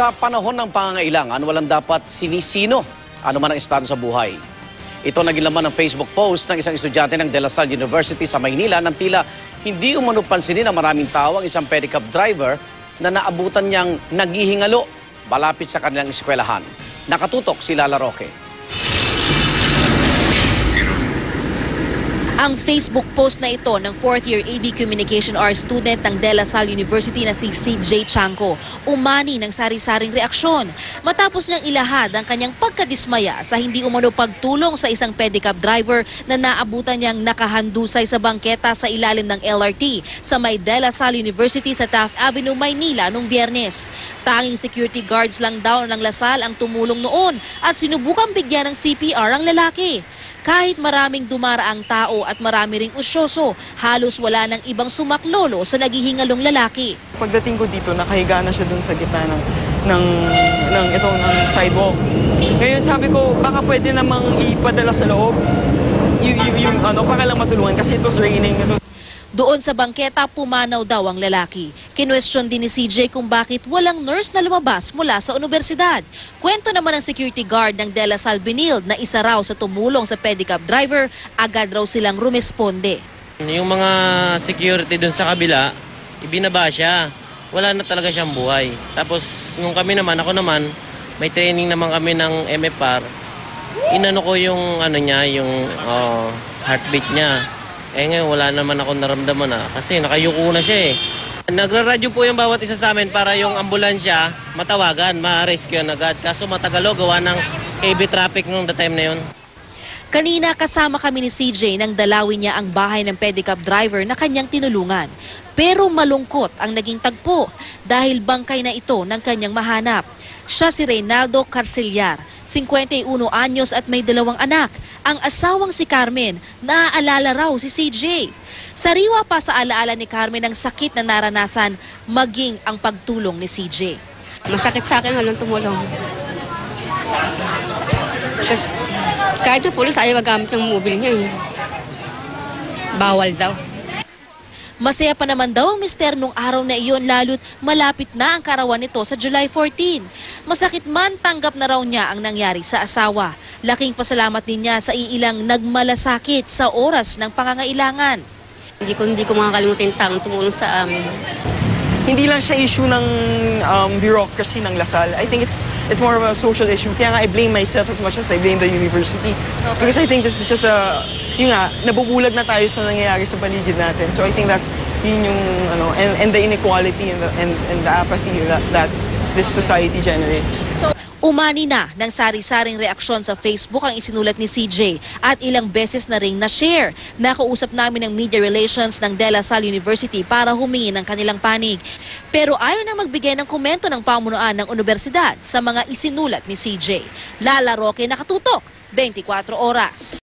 Sa panahon ng pangangailangan, walang dapat sinisino, ano man ang estado sa buhay. Ito naging laman ng Facebook post ng isang estudyante ng De La Salle University sa Maynila nang tila hindi umano pansinin ng maraming tao ang isang pedicab driver na naabutan niyang naghihingalo malapit sa kanilang eskwelahan. Nakatutok si Lala Roque. Ang Facebook post na ito ng 4th year AB Communication Arts student ng De La Salle University na si CJ Chanco umani ng sari-saring reaksyon matapos niyang ilahad ang kanyang pagkadismaya sa hindi umano pagtulong sa isang pedicab driver na naabutan niyang nakahandusay sa bangketa sa ilalim ng LRT sa may De La Salle University sa Taft Avenue, Maynila noong Biyernes. Tanging security guards lang daw ng La Salle ang tumulong noon at sinubukang bigyan ng CPR ang lalaki. Kahit maraming dumaraang tao at marami ring usyoso, halos wala nang ibang sumaklolo sa naghihingalong lalaki. Pagdating ko dito, nakahiga na siya dun sa gitna ng sidewalk. Ngayon sabi ko, baka pwede namang ipadala sa loob para lang matulungan kasi it was raining. Doon sa bangketa, pumanaw daw ang lalaki. Kinwestiyon din ni CJ kung bakit walang nurse na lumabas mula sa universidad. Kwento naman ng security guard ng De La Salle Binild na isa raw sa tumulong sa pedicab driver, agad raw silang rumesponde. Yung mga security doon sa kabila, ibinaba siya. Wala na talaga siyang buhay. Tapos nung ako naman, may training naman kami ng MFR. Inano ko yung heartbeat niya. Ngayon wala naman ako naramdaman kasi nakayuko na siya eh. Nagraradyo po yung bawat isa sa amin para yung ambulansya matawagan, ma-rescue agad. Kaso matagalo, gawa ng heavy traffic nung the time na yun. Kanina kasama kami ni CJ nang dalawin niya ang bahay ng pedicab driver na kanyang tinulungan. Pero malungkot ang naging tagpo dahil bangkay na ito ng kanyang mahanap. Siya si Reynaldo Carceliar, 51 anyos at may 2 anak. Ang asawang si Carmen, naaalala raw si CJ. Sariwa pa sa alaala ni Carmen ang sakit na naranasan maging ang pagtulong ni CJ. Masakit sa akin walang tumulong. Kasi kahit na pulis ayaw magamit yung mobile niya eh. Bawal daw. Masaya pa naman daw ang mister nung araw na iyon lalo't malapit na ang karawan nito sa July 14. Masakit man, tanggap na raw niya ang nangyari sa asawa. Laking pasalamat din niya sa iilang nagmalasakit sa oras ng pangangailangan. Hindi ko makakalimutin taong tumulong sa amin. Hindi lang siya issue ng bureaucracy ng La Salle. I think it's more of a social issue. Kaya nga I blame myself as much as I blame the university. Because I think this is just nabubulag na tayo sa nangyayari sa paligid natin. So I think yun yung, and the inequality and the apathy that this society generates. Umani na ng sari-saring reaksyon sa Facebook ang isinulat ni CJ at ilang beses na ring na-share. Nakausap namin ng media relations ng De La Salle University para humingi ng kanilang panig. Pero ayaw nang magbigay ng komento ng pamunuan ng universidad sa mga isinulat ni CJ. Lala Roque, nakatutok, 24 oras.